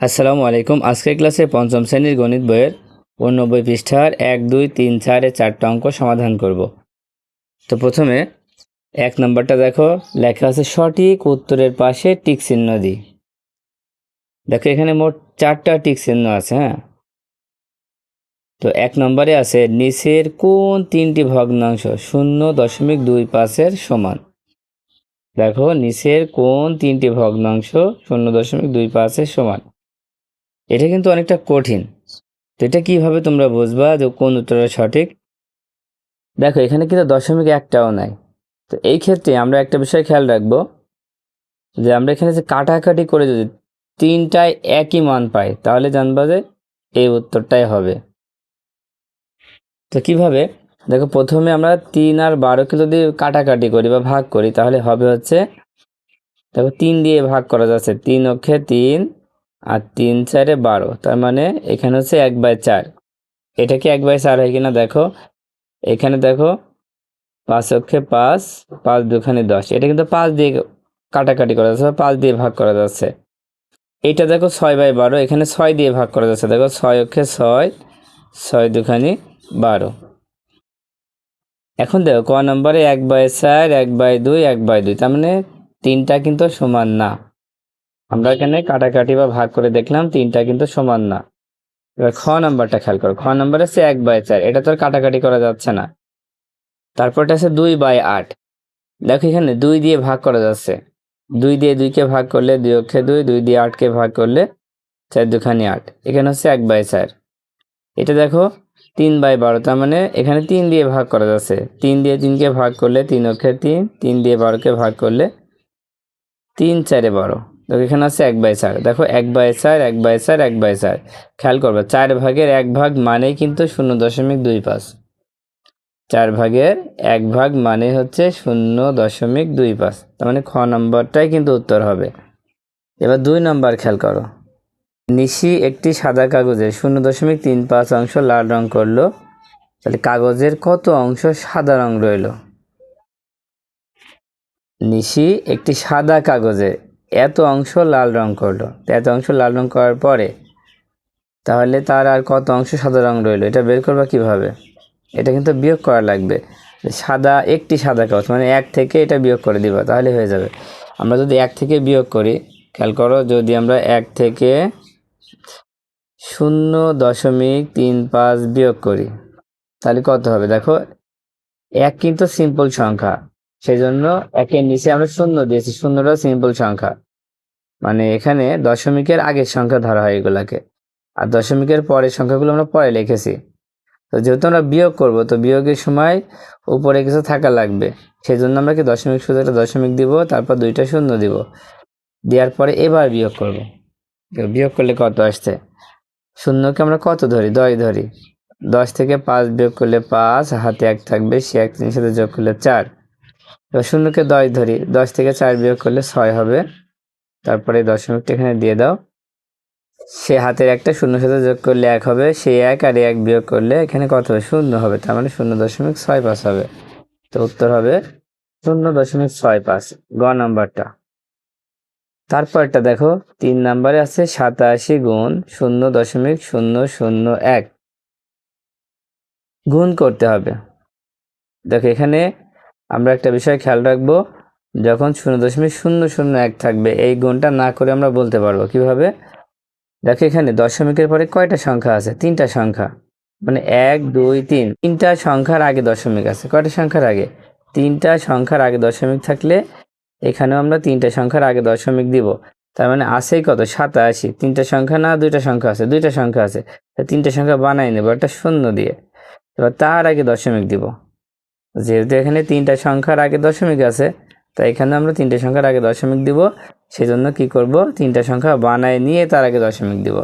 আসসালামু আলাইকুম। আজকের ক্লাসে পঞ্চম শ্রেণীর গণিত বইয়ের 89 পৃষ্ঠার 1, 2, 3, 4 এর 4টা অঙ্ক সমাধান করব। তো প্রথমে 1 নম্বরটা দেখো, লেখা আছে সঠিক উত্তরের পাশে টিক চিহ্ন দিই। দেখো এখানে মোট 4টা টিক চিহ্ন আছে। তো 1 নম্বরে আছে নিচের কোন 3টি ভগ্নাংশ 0.25 এর সমান। দেখো নিচের কোন 3টি ভগ্নাংশ 0.25 এর সমান। এটা কিন্তু অনেকটা কঠিন। তো এটা কিভাবে তোমরা বুঝবা যে কোন উত্তরটা সঠিক? দেখো এখানে কিন্তু দশমিক একটাও নাই। তো এই ক্ষেত্রে আমরা একটা বিষয় খেয়াল রাখবো যে আমরা এখানে যে কাটাকাটি করে যদি 3টায় একই মান পাই তাহলে জানবা যে এই উত্তরটাই হবে। তো কিভাবে? দেখো প্রথমে আমরা 3 আর 12কে যদি কাটাকাটি করি বা ভাগ করি তাহলে হবে হচ্ছে, দেখো 3 দিয়ে ভাগ করা যাচ্ছে, 3 অক্ষে 3 আর 3 4 12, তার মানে এখানে হচ্ছে 1/4। এটা কি 1/4 হয় কিনা দেখো, এখানে দেখো 5 অক্ষে 5, 5 দুখানে 10, এটা কিন্তু 5 দিয়ে কাটাকাটি করা যাচ্ছে, 5 দিয়ে ভাগ করা যাচ্ছে। এইটা দেখো 6/12, এখানে 6 দিয়ে ভাগ করা যাচ্ছে, দেখো 6 অক্ষে 6, 6 দুখানি 12। এখন দেখো ক নম্বরে 1/4, 1/2, 1/2, তার মানে 3টা কিন্তু সমান না। আমরা এখানে কাটাকাটি বা ভাগ করে দেখলাম 3টা কিন্তু সমান না। এবার খ নাম্বারটা খেয়াল করো, খ নাম্বারে আছে 1/4, এটা তো আর কাটাকাটি করা যাচ্ছে না। তারপরটা আছে 2/8, দেখো এখানে 2 দিয়ে ভাগ করা যাচ্ছে, 2 দিয়ে 2কে ভাগ করলে 2 অক্ষে 2, 2 দিয়ে 8কে ভাগ করলে 4 দুখানি 8, এখানে হচ্ছে 1/4। এটা দেখো 3/12, তার মানে এখানে 3 দিয়ে ভাগ করা যাচ্ছে, 3 দিয়ে 3কে ভাগ করলে 3 অক্ষে 3, 3 দিয়ে 12কে ভাগ করলে 3 4 12, দেখো এখানে আছে 1/4। দেখো 1/4, 1/4, 1/4, খেয়াল করবে 4 ভাগের 1 ভাগ মানেই কিন্তু 0.25। 4 ভাগের 1 ভাগ মানে হচ্ছে 0.25, তার মানে খ নম্বরটাই কিন্তু উত্তর হবে। এবার 2 নম্বর খেয়াল করো, নিশি একটি সাদা কাগজে 0.35 অংশ লাল রং করলো, তাহলে কাগজের কত অংশ সাদা রং রইল? নিশি একটি সাদা কাগজে এত অংশ লাল রং করলো, এত অংশ লাল রং করার পরে তাহলে তার আর কত অংশ সাদা রং রইল, এটা বের করবা কিভাবে? এটা কিন্তু বিয়োগ করা লাগবে। সাদা একটি সাদা কাগজ মানে 1 থেকে এটা বিয়োগ করে দিবা, তাহলে হয়ে যাবে। আমরা যদি 1 থেকে বিয়োগ করি, খেয়াল করো, যদি আমরা 1 থেকে 0.35 বিয়োগ করি তাহলে কত হবে? দেখো 1 কিন্তু সিম্পল সংখ্যা, সেই জন্য 1-এর নিচে আমরা 0 দিয়েছি, 0টা সিম্পল সংখ্যা, মানে এখানে দশমিকের আগের সংখ্যা ধরা হয় এগুলাকে, আর দশমিকের পরের সংখ্যাগুলো আমরা পরে লিখেছি। তো যেহেতু আমরা বিয়োগ করব, তো বিয়োগের সময় উপরে কিছু থাকা লাগবে, সেই জন্য আমরা কি দশমিক শুধু একটা দশমিক দিব, তারপর 2টা শূন্য দিব, দেওয়ার পরে এবার বিয়োগ করব। বিয়োগ করলে কত আসছে? শূন্যকে আমরা কত ধরি? 10 ধরি। 10 থেকে 5 বিয়োগ করলে 5, হাতে 1 থাকবে, সে 1 3 সাথে যোগ করলে 4। এবার শূন্যকে 10 ধরি, 10 থেকে 4 বিয়োগ করলে 6 হবে, তারপরে দশমিকটা এখানে দিয়ে দাও, সে হাতের একটা শূন্য সাথে যোগ করলে 1 হবে, সে 1 আর 1 বিয়োগ করলে এখানে কত হবে? 0 হবে, তার মানে 0.65 হবে। তো উত্তর হবে 0.65, গ নাম্বারটা। তারপরটা দেখো 3 নাম্বারে আছে 87 গুণ 0.001 গুণ করতে হবে। দেখো এখানে আমরা একটা বিষয় খেয়াল রাখবো, যখন 0.001 থাকবে এই গুণটা না করে আমরা বলতে পারবো কিভাবে? দেখো এখানে দশমিকের পরে কয়টা সংখ্যা আছে? 3টা সংখ্যা, মানে 1 2 3, 3টা সংখ্যার আগে দশমিক আছে। কয়টা সংখ্যার আগে? 3টা সংখ্যার আগে দশমিক থাকলে এখানেও আমরা 3টা সংখ্যার আগে দশমিক দিব, তার মানে আছেই কত? 87। 3টা সংখ্যা না 2টা সংখ্যা আছে? 2টা সংখ্যা আছে, 3টা সংখ্যা বানাই নেব একটা শূন্য দিয়ে, এবার তার আগে দশমিক দিব। যেহেতু এখানে 3টা সংখ্যার আগে দশমিক আছে, তাই এখানে আমরা 3টে সংখ্যার আগে দশমিক দিব, সেজন্য কি করব? 3টা সংখ্যা বানায় নিয়ে তার আগে দশমিক দিব।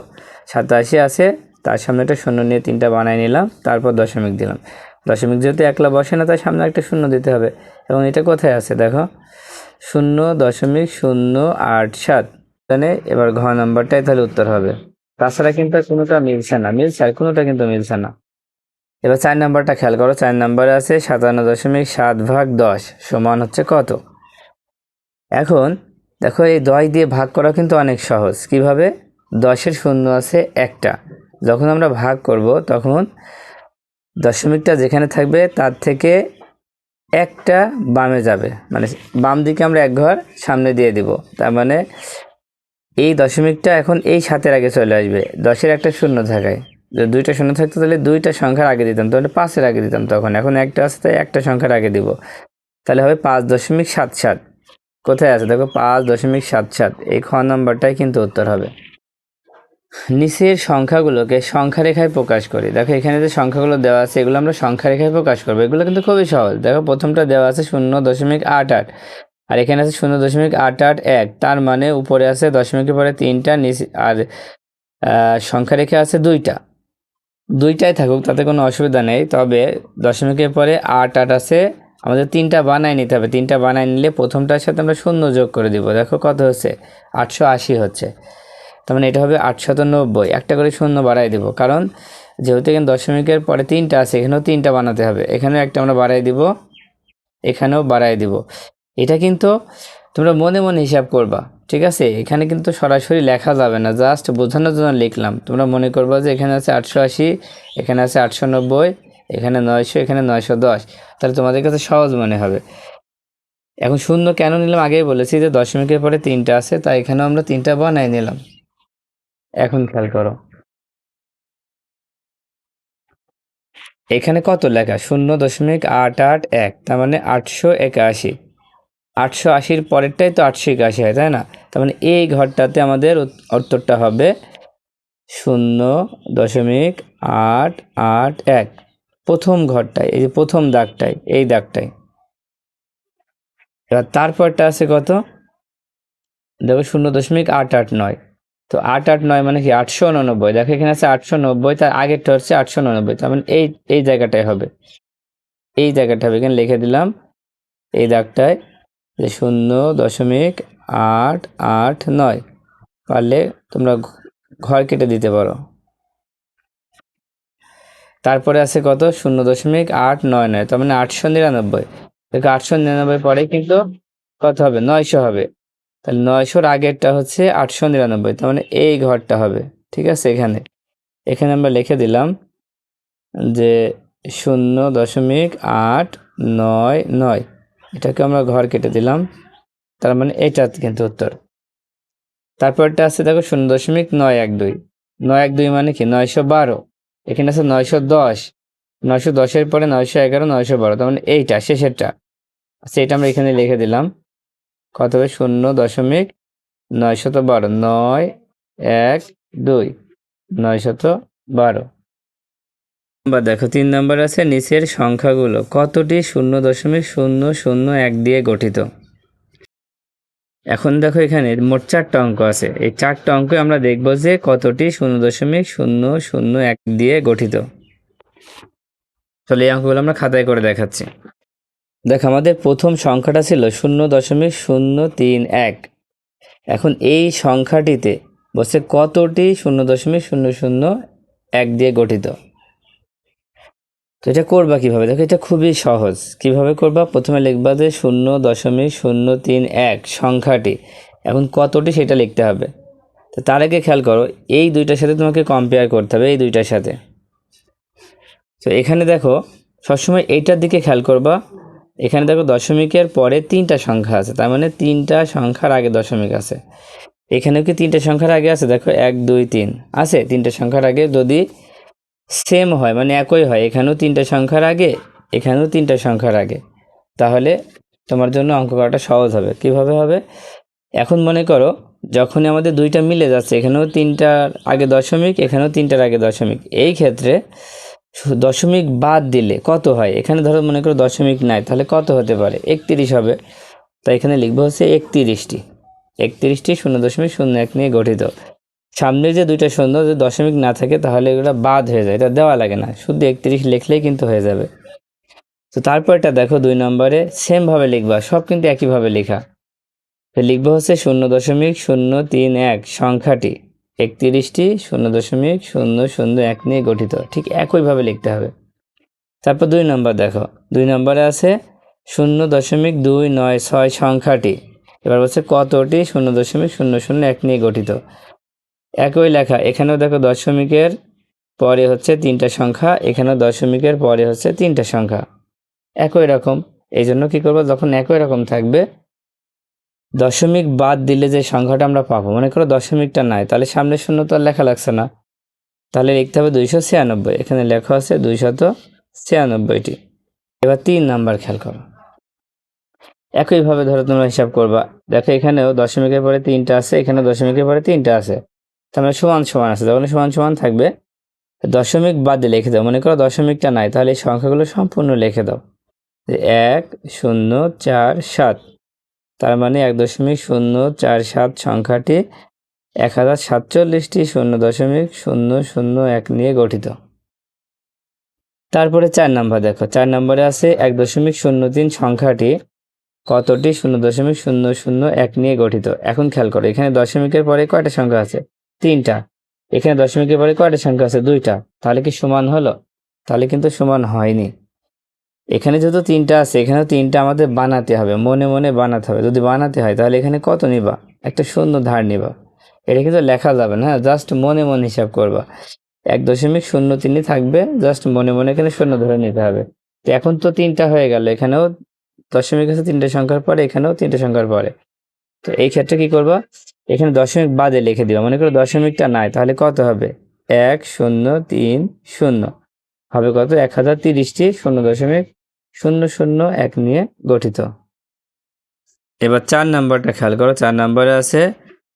87 আছে, তার সামনে একটা শূন্য নিয়ে 3টা বানায় নিলাম, তারপর দশমিক দিলাম। দশমিক যেহেতু একলা বসে না, তাই সামনে একটা শূন্য দিতে হবে। এবং এটা কোথায় আছে দেখো, 0.087, মানে এবার ঘ নাম্বারটাই তাহলে উত্তর হবে। তাছাড়া কিন্তু কোনোটা মিলছে না, মিলছে আর কোনোটা কিন্তু মিলছে না। এবার 4 নাম্বারটা খেয়াল করো, 4 নাম্বারে আছে 57.7/10 সমান হচ্ছে কত? এখন দেখো এই 10 দিয়ে ভাগ করা কিন্তু অনেক সহজ। কিভাবে? 10-এর শূন্য আছে একটা। যখন আমরা ভাগ করব তখন দশমিকটা যেখানে থাকবে তার থেকে একটা বামে যাবে, মানে বাম দিকে আমরা এক ঘর সামনে দিয়ে দিব। তার মানে এই দশমিকটা এখন এই 7-এর আগে চলে আসবে। 10-এর একটা শূন্য থাকায় যদি দুইটা শূন্য থাকতো তাহলে দুইটা সংখ্যার আগে দিতাম, তাহলে 5-এর আগে দিতাম। তখন এখন একটা আছে তাই একটা সংখ্যার আগে দিব, তাহলে হবে 5.77। কোথায় আছে দেখো 5.77, এই খ নম্বরটাই কিন্তু উত্তর হবে। নিচের সংখ্যাগুলোকে সংখ্যা রেখায় প্রকাশ করি। দেখো এখানে যে সংখ্যাগুলো দেওয়া আছে এগুলো আমরা সংখ্যা রেখায় প্রকাশ করবো। এগুলো কিন্তু খুবই সহজ। দেখো প্রথমটা দেওয়া আছে 0.88, আর এখানে আছে 0.881। তার মানে উপরে আছে দশমিকের পরে 3টা, নিচে আর সংখ্যা রেখা আছে 2টাই থাকুক, তাতে কোনো অসুবিধা নেই। তবে দশমিকের পরে 8 আছে, আমাদের 3টা বানায় নিতে হবে। 3টা বানায় নিলে প্রথমটার সাথে আমরা শূন্য যোগ করে দিব। দেখো কত হচ্ছে, 880 হচ্ছে। তার মানে এটা হবে 890। একটা করে শূন্য বাড়াই দিব, কারণ যেহেতু এখানে দশমিকের পরে 3টা আছে, এখানেও 3টা বানাতে হবে। এখানেও একটা আমরা বাড়াই দিব, এখানেও বাড়াই দিব। এটা কিন্তু তোমরা মনে মনে হিসাব করবা, ঠিক আছে? এখানে কিন্তু সরাসরি লেখা যাবে না, জাস্ট বোঝানোর জন্য লিখলাম। তোমরা মনে করবা যে এখানে আছে 880, এখানে আছে 890, এখানে 900, এখানে 910, তাহলে তোমাদের কাছে সহজ মনে হবে। এখন শূন্য কেন নিলাম আগেই বলেছি, যে দশমিকের পরে 3টা আছে, তাই এখানেও আমরা 3টা বানাই নিলাম। এখন খেয়াল করো এখানে কত লেখা, 0.881, তার মানে 881। 880-র পরেরটাই তো 881 হয়, তাই না? তার মানে এই ঘরটাতে আমাদের উত্তরটা হবে 0.881, প্রথম ঘরটায়, এই যে প্রথম দাগটায়, এই দাগটায়। এবার তারপরটা আছে কত, দেখো 0.889। তো 889 মানে কি 889। দেখো এখানে আছে 890, তার আগেরটা হচ্ছে 889, তার মানে এই জায়গাটায় হবে, এই জায়গাটা হবে। এখানে লিখে দিলাম এই দাগটায় যে 0.889। পারলে তোমরা ঘর কেটে দিতে পারো। তারপরে আছে কত, 0.899, তার মানে 899। দেখো 899 পরে কিন্তু কত হবে, 900 হবে। তাহলে 900-র আগেরটা হচ্ছে 899, তার মানে এই ঘরটা হবে, ঠিক আছে? এখানে আমরা লিখে দিলাম যে 0.899, এটাকে আমরা ঘর কেটে দিলাম, তার মানে এটা কিন্তু উত্তর। তারপরটা আছে দেখো 0.912। 912 মানে কি 912। এখানে আছে 910, 910-এর পরে 911, 912, তার মানে এইটা শেষেরটা। আচ্ছা এটা আমরা এখানে লিখে দিলাম, কত হবে 0.912, 912, 912। বা দেখো 3 নম্বর আছে নিচের সংখ্যাগুলো কতটি 0.001 দিয়ে গঠিত। এখন দেখো এখানে মোট 4টা অঙ্ক আছে। এই 4টা অঙ্কে আমরা দেখব যে কতটি 0.001 দিয়ে গঠিত। চলো এই অঙ্কগুলো আমরা খাতায় করে দেখাচ্ছি। দেখো আমাদের প্রথম সংখ্যাটা ছিল 0.031। এখন এই সংখ্যাটিতে বলছে কতটি 0.001 দিয়ে গঠিত। তো এটা করবা কিভাবে, দেখো এটা খুবই সহজ। কিভাবে করবা, প্রথমে লিখবা যে 0.031 সংখ্যাটি এখন কতটি সেটা লিখতে হবে। তো তার আগে খেয়াল করো এই দুইটার সাথে তোমাকে কম্পেয়ার করতে হবে, এই দুইটার সাথে। তো এখানে দেখো সবসময় এইটার দিকে খেয়াল করবা। এখানে দেখো দশমিকের পরে 3টা সংখ্যা আছে, তার মানে 3টা সংখ্যার আগে দশমিক আছে। এখানেও কি 3টা সংখ্যার আগে আছে, দেখো 1 2 3 আছে। 3টা সংখ্যার আগে যদি সেম হয়, মানে একই হয়, এখানেও 3টা সংখ্যার আগে, এখানেও 3টা সংখ্যার আগে, তাহলে তোমার জন্য অঙ্ক করাটা সহজ হবে। কিভাবে হবে, এখন মনে করো যখনই আমাদের দুইটা মিলে যাচ্ছে, এখানেও 3টার আগে দশমিক, এখানেও 3টার আগে দশমিক, এই ক্ষেত্রে দশমিক বাদ দিলে কত হয়, এখানে ধরো মনে করো দশমিক নাই, তাহলে কত হতে পারে, 31 হবে। তাই এখানে লিখবো হচ্ছে 31টি 0.01 নিয়ে গঠিত। সামনে যে দুইটা শূন্য যদি দশমিক না থাকে তাহলে এগুলো বাদ হয়ে যায়, এটা দেওয়া লাগে না, শুধু 31 লিখলেই কিন্তু হয়ে যাবে। তো তারপরটা দেখো 2 নম্বরে সেমভাবে লিখবা, সব কিন্তু একইভাবে লেখা। তো লিখবো হচ্ছে 0.031 সংখ্যাটি 31টি 0.001 নিয়ে গঠিত, ঠিক একইভাবে লিখতে হবে। তারপর 2 নম্বর দেখো, 2 নম্বরে আছে 0.296 সংখ্যাটি, এবার বলছে কতটি 0.001 নিয়ে গঠিত। একই লেখা এখানেও দেখো দশমিকের পরে হচ্ছে তিনটা সংখ্যা, এখানেও দশমিকের পরে হচ্ছে তিনটা সংখ্যা একই রকম। এই জন্য কী করবো, যখন একই রকম থাকবে দশমিক বাদ দিলে যে সংখ্যাটা আমরা পাবো, মনে করো দশমিকটা নাই, তাহলে সামনে শূন্য তো আর লেখা লাগছে না, তাহলে লিখতে হবে 296। এখানে লেখা আছে 296টি। এবার 3 নাম্বার খেয়াল করো। একইভাবে ধরো তোমরা হিসাব করবা, দেখো এখানেও দশমিকের পরে তিনটা আছে, এখানে দশমিকের পরে তিনটা আছে, তার মানে সমান সমান আছে। যখন সমান সমান থাকবে দশমিক বাদ দিয়ে লিখে দাও, মনে করো দশমিকটা নাই, তাহলে এই সংখ্যাগুলো সম্পূর্ণ লিখে দাও। 1047, তার মানে 1.047 সংখ্যাটি 1047টি 0.001 নিয়ে গঠিত। তারপরে 4 নাম্বার দেখো, 4 নম্বরে আছে 1.03 সংখ্যাটি কতটি 0.001 নিয়ে গঠিত। এখন খেয়াল করো, এখানে দশমিকের পরে কয়টা সংখ্যা আছে? 3টা। এখানে দশমিকের পরে কয়টা সংখ্যা আছে? 2টা। তাহলে কি সমান হলো? তাহলে কিন্তু সমান হয়নি। এখানে যেহেতু 3টা আছে, এখানেও 3টা আমাদের বানাতে হবে, মনে মনে বানাতে হবে। যদি বানাতে হয় তাহলে এখানে কত নিবা? একটা শূন্য ধার নিবা। এটা কিন্তু লেখা যাবে না, জাস্ট মনে মনে হিসাব করবা। 1.03 থাকবে, জাস্ট মনে মনে এখানে শূন্য ধরে নিতে হবে। তো এখন তো 3টা হয়ে গেল, এখানেও দশমিক আছে 3টে সংখ্যার পরে, এখানেও 3টে সংখ্যার পরে। তো এই ক্ষেত্রে কি করবা, এখানে দশমিক বাদে লিখে দিবা। মনে করো দশমিকটা নাই, তাহলে কত হবে? 1030 হবে কত? 1030টি 0.001 নিয়ে গঠিত। এবার 4 নাম্বারটা খেয়াল করো। 4 নম্বরে আছে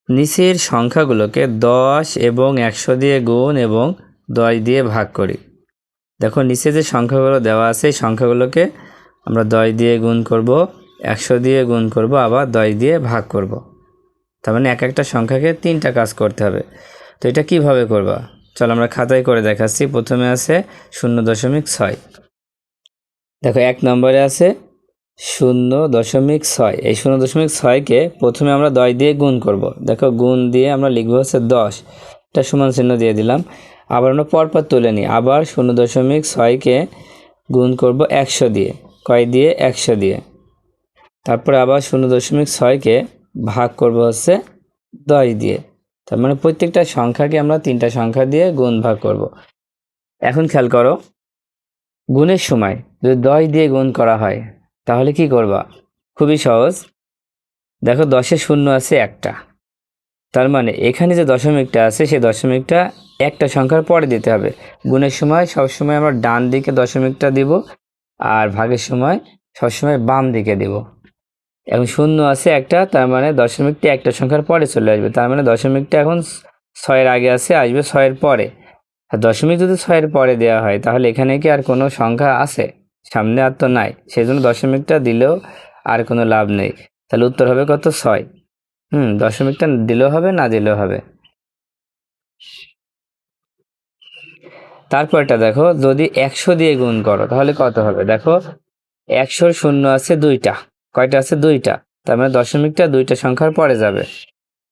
নিচের সংখ্যাগুলোকে 10 এবং 100 দিয়ে গুণ এবং 10 দিয়ে ভাগ করি। দেখো নিচে যে সংখ্যাগুলো দেওয়া আছে, এই সংখ্যাগুলোকে আমরা 10 দিয়ে গুণ করব, 100 দিয়ে গুণ করব, আবার 10 দিয়ে ভাগ করব। তার মানে এক একটা সংখ্যাকে 3টা কাজ করতে হবে। তো এটা কিভাবে করবা, চলো আমরা খাতায় করে দেখাচ্ছি। প্রথমে আছে 0.6। দেখো 1 নম্বরে আছে 0.6। এই 0.6কে প্রথমে আমরা 10 দিয়ে গুণ করব। দেখো গুণ দিয়ে আমরা লিখবো হচ্ছে 10, এটা সমান চিহ্ন দিয়ে দিলাম। আবার আমরা পরপর তুলে নিই, আবার 0.6কে গুণ করব 100 দিয়ে। কয় দিয়ে? 100 দিয়ে। তারপরে আবার 0.6কে ভাগ করব হচ্ছে 10 দিয়ে। তার মানে প্রত্যেকটা সংখ্যাকে আমরা 3টা সংখ্যা দিয়ে গুণ ভাগ করব। এখন খেয়াল করো, গুণের সময় যদি 10 দিয়ে গুণ করা হয় তাহলে কি করবা? খুবই সহজ। দেখো 10-এ শূন্য আছে একটা, তার মানে এখানে যে দশমিকটা আছে সেই দশমিকটা একটা সংখ্যার পরে দিতে হবে। গুণের সময় সবসময় আমরা ডান দিকে দশমিকটা দিব, আর ভাগের সময় সবসময় বাম দিকে দিব। এখন শূন্য আছে একটা, তার মানে দশমিকটা একটা সংখ্যার পরে চলে আসবে। তার মানে দশমিকটা এখন 6-এর আগে আছে, আসবে 6-এর পরে। আর দশমিক যদি 6-এর পরে দেওয়া হয় তাহলে এখানে কি আর কোনো সংখ্যা আছে? সামনে আর তো নাই, সেই জন্য দশমিকটা দিলেও আর কোনো লাভ নেই। তাহলে উত্তর হবে কত? 6। দশমিকটা দিলেও হবে, না দিলেও হবে। তারপরটা দেখো, যদি 100 দিয়ে গুণ করো তাহলে কত হবে? দেখো 100-র শূন্য আছে 2টা। কয়টা আছে? 2টা। তার মানে দশমিকটা 2টা সংখ্যার পরে যাবে।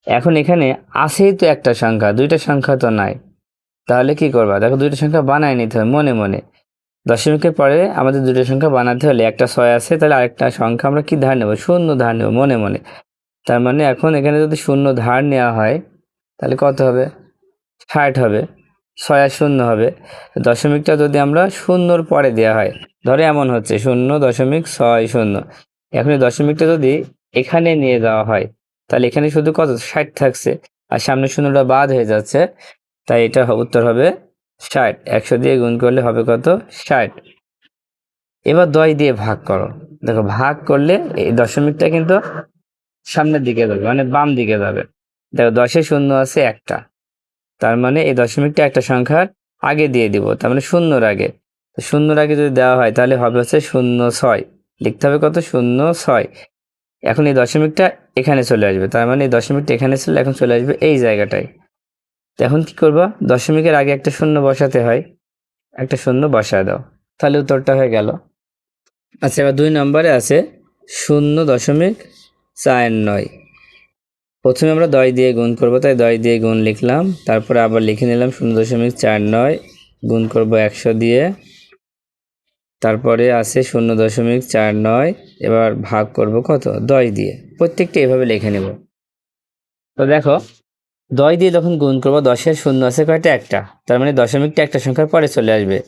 এখন এখানে আছেই তো একটা সংখ্যা, 2টা সংখ্যা তো নাই, তাহলে কি করবা? দেখো 2টা সংখ্যা বানায় নিতে হবে মনে মনে। দশমিকের পরে আমাদের 2টা সংখ্যা বানাতে হলে একটা 6 আছে, তাহলে আরেকটা সংখ্যা আমরা কি ধার নেব? শূন্য ধার নেব মনে মনে। তার মানে এখন এখানে যদি শূন্য ধার নেওয়া হয় তাহলে কত হবে? 60 হবে। 6 আর শূন্য হবে। দশমিকটা যদি আমরা শূন্যর পরে দেওয়া হয়, ধরে এমন হচ্ছে 0.60। এখন এই দশমিকটা যদি এখানে নিয়ে যাওয়া হয় তাহলে এখানে শুধু কত? 60 থাকছে, আর সামনে শূন্যটা বাদ হয়ে যাচ্ছে, তাই এটা উত্তর হবে 60। 100 দিয়ে গুণ করলে হবে কত? 60। এবার 10 দিয়ে ভাগ করো। দেখো ভাগ করলে এই দশমিকটা কিন্তু সামনের দিকে যাবে, মানে বাম দিকে যাবে। দেখো 10-এ শূন্য আছে একটা, তার মানে এই দশমিকটা একটা সংখ্যার আগে দিয়ে দিব, তার মানে শূন্যর আগে। তো শূন্যর আগে যদি দেওয়া হয় তাহলে হবে হচ্ছে 0.6। লিখতে হবে কত? 0.6। এখন এই দশমিকটা এখানে চলে আসবে, তার মানে এই দশমিকটা এখানে চলে এখন চলে আসবে এই জায়গাটায়। তো এখন কি করবা? দশমিকের আগে একটা শূন্য বসাতে হয়, একটা শূন্য বসায় দাও, তাহলে উত্তরটা হয়ে গেল। আচ্ছা, এবার 2 নম্বরে আছে 0.49। প্রথমে আমরা 10 দিয়ে গুণ করব, তাই 10 দিয়ে গুণ লিখলাম, তারপরে আবার লিখে নিলাম 0.49 গুণ করব 100 দিয়ে, তারপরে আছে 0.49, এবার ভাগ করব কত? 10 দিয়ে। প্রত্যেকটা এভাবে লিখে নেব। তো দেখো দশ দিয়ে যখন গুণ করবো 10-এর শূন্য আছে কয়টা? একটা, তার মানে দশমিকটা একটা সংখ্যার পরে চলে আসবে।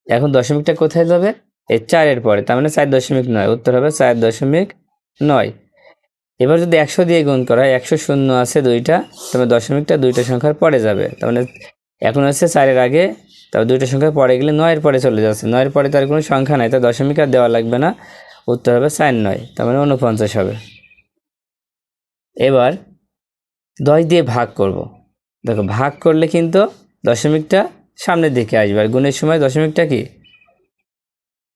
এখন দশমিকটা কোথায় যাবে? এই 4-এর পরে, তার মানে 4.9। উত্তর হবে 4.9। এবার যদি 100 দিয়ে গুণ করা হয়, 100 শূন্য আছে দুইটা, তারপরে দশমিকটা দুইটা সংখ্যার পরে যাবে। তার মানে এখন হচ্ছে 4-এর আগে, তারপর দুইটা সংখ্যার পরে গেলে 9-এর পরে চলে যাচ্ছে। 9-এর পরে তার কোনো সংখ্যা নাই, তার দশমিক আর দেওয়া লাগবে না। উত্তর হবে 4-9, তার মানে 49 হবে। এবার 10 দিয়ে ভাগ করব। দেখো ভাগ করলে কিন্তু দশমিকটা সামনের দিকে আসবে, আর গুণের সময় দশমিকটা কি?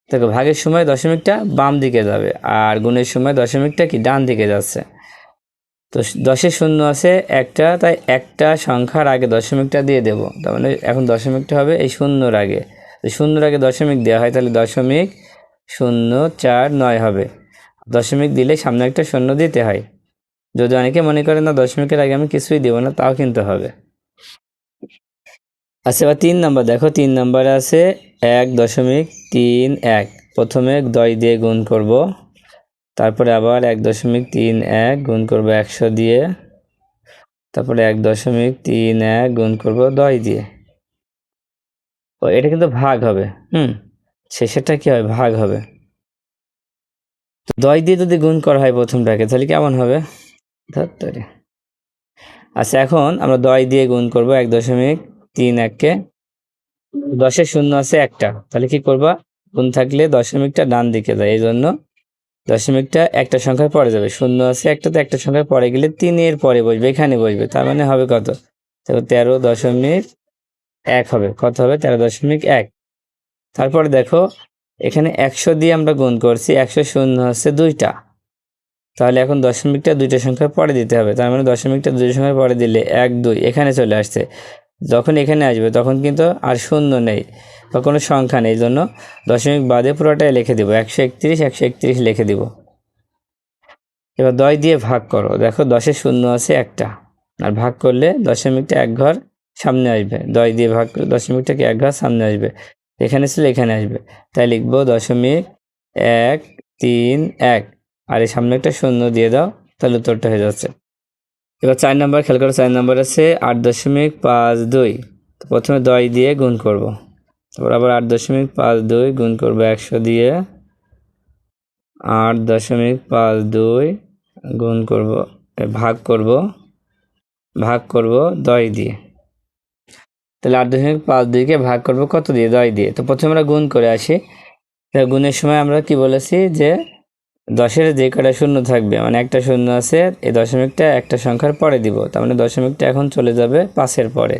দেখো ভাগের সময় দশমিকটা বাম দিকে যাবে, আর গুণের সময় দশমিকটা কি ডান দিকে যাচ্ছে। তো 10-এর শূন্য আছে একটা, তাই একটা সংখ্যার আগে দশমিকটা দিয়ে দেব। তার মানে এখন দশমিকটা হবে এই শূন্যর আগে। শূন্যর আগে দশমিক দেওয়া হয়, তাহলে 0.049 হবে। দশমিক দিলে সামনে একটা শূন্য দিতে হয়। যদি অনেকে মনে করেন না দশমিকের আগে আমি কিছুই দেবো না, তাও কিন্তু হবে। আচ্ছা, এবার 3 নম্বর দেখো। 3 নম্বরে আছে 1.31। প্রথমে 10 দিয়ে গুণ করব, তারপরে আবার 1.31 গুণ করব 100 দিয়ে, তারপরে 1.31 গুণ করব 10 দিয়ে। ও এটা কিন্তু ভাগ হবে। শেষেরটা কি হবে? ভাগ হবে। তো 10 দিয়ে যদি গুণ করা হয় প্রথমটাকে, তাহলে কেমন হবে? ধরে। আচ্ছা, এখন আমরা 10 দিয়ে গুণ করব 1.31কে। 10-এর শূন্য আছে একটা, তাহলে কি করবা? গুণ থাকলে দশমিকটা ডান দিকে যায়, এই জন্য দশমিকটা একটা সংখ্যার পরে যাবে। শূন্য আছে একটা, তো একটা সংখ্যার পরে গেলে 3-এর পরে বসবে, এখানে বসবে। তার মানে হবে কত? 13.1 হবে। কত হবে? 13.1। তারপরে দেখো এখানে 100 দিয়ে আমরা গুণ করছি, 100 শূন্য হচ্ছে দুইটা, তাহলে এখন দশমিকটা দুইটা সংখ্যার পরে দিতে হবে। তার মানে দশমিকটা দুইটা সংখ্যার পরে দিলে 1 2 এখানে চলে আসছে। যখন এখানে আসবে তখন কিন্তু আর শূন্য নেই বা কোনো সংখ্যা নেই, এই জন্য দশমিক বাদে পুরোটাই লিখে দিব, 131 লিখে দিব। এবার 10 দিয়ে ভাগ করো। দেখো 10-এর শূন্য আছে একটা, আর ভাগ করলে দশমিকটা এক ঘর সামনে আসবে। 10 দিয়ে ভাগ করলে দশমিকটাকে এক ঘর সামনে আসবে, এখানে ছিল এখানে আসবে। তাই লিখবো 0.131, আর এই সামনে একটা শূন্য দিয়ে দাও, তাহলে উত্তরটা হয়ে যাচ্ছে। এবার 4 নম্বর খেয়াল করো। 4 নম্বর আছে 8.52। তো প্রথমে 10 দিয়ে গুণ করব, তারপর আবার 8.52 গুণ করবো 100 দিয়ে, 8.52 গুণ করব, ভাগ করব 10 দিয়ে। তাহলে 8.52কে ভাগ করব কত দিয়ে? 10 দিয়ে। তো প্রথমে আমরা গুণ করে আসি। গুণের সময় আমরা কি বলেছি যে 10-এর যে কটা শূন্য থাকবে, মানে একটা শূন্য আছে, এই দশমিকটা একটা সংখ্যার পরে দিব। তার মানে দশমিকটা এখন চলে যাবে 5-এর পরে,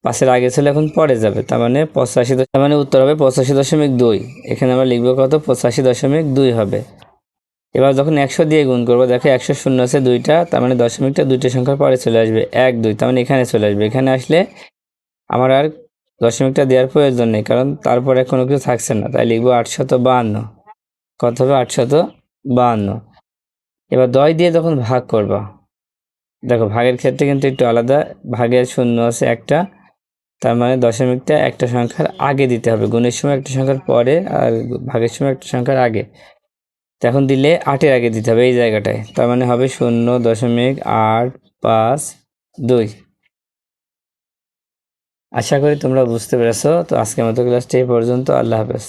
5-এর আগে ছিল এখন পরে যাবে। তার মানে 85, তার মানে উত্তর হবে 85.2। এখানে আমরা লিখবো কত? 85.2 হবে। এবার যখন 100 দিয়ে গুণ করবো, দেখো 100 শূন্য আছে দুইটা, তার মানে দশমিকটা দুইটা সংখ্যার পরে চলে আসবে, 1 2, তার মানে এখানে চলে আসবে। এখানে আসলে আমার আর দশমিকটা দেওয়ার প্রয়োজন নেই, কারণ তারপরে কোনো কিছু থাকছে না। তাই লিখবো 852। কত হবে? 852। এবার 10 দিয়ে যখন ভাগ করবা, দেখো ভাগের ক্ষেত্রে কিন্তু একটু আলাদা। ভাগের শূন্য আছে একটা, তার মানে দশমিকটা একটা সংখ্যার আগে দিতে হবে। গুণের সময় একটা সংখ্যার পরে, আর ভাগের সময় একটা সংখ্যার আগে। তো এখন দিলে 8-এর আগে দিতে হবে এই জায়গাটায়, তার মানে হবে 0.852। আশা করি তোমরা বুঝতে পেরেছো। তো আজকের মতো ক্লাসটা এই পর্যন্ত। আল্লাহ হাফেজ।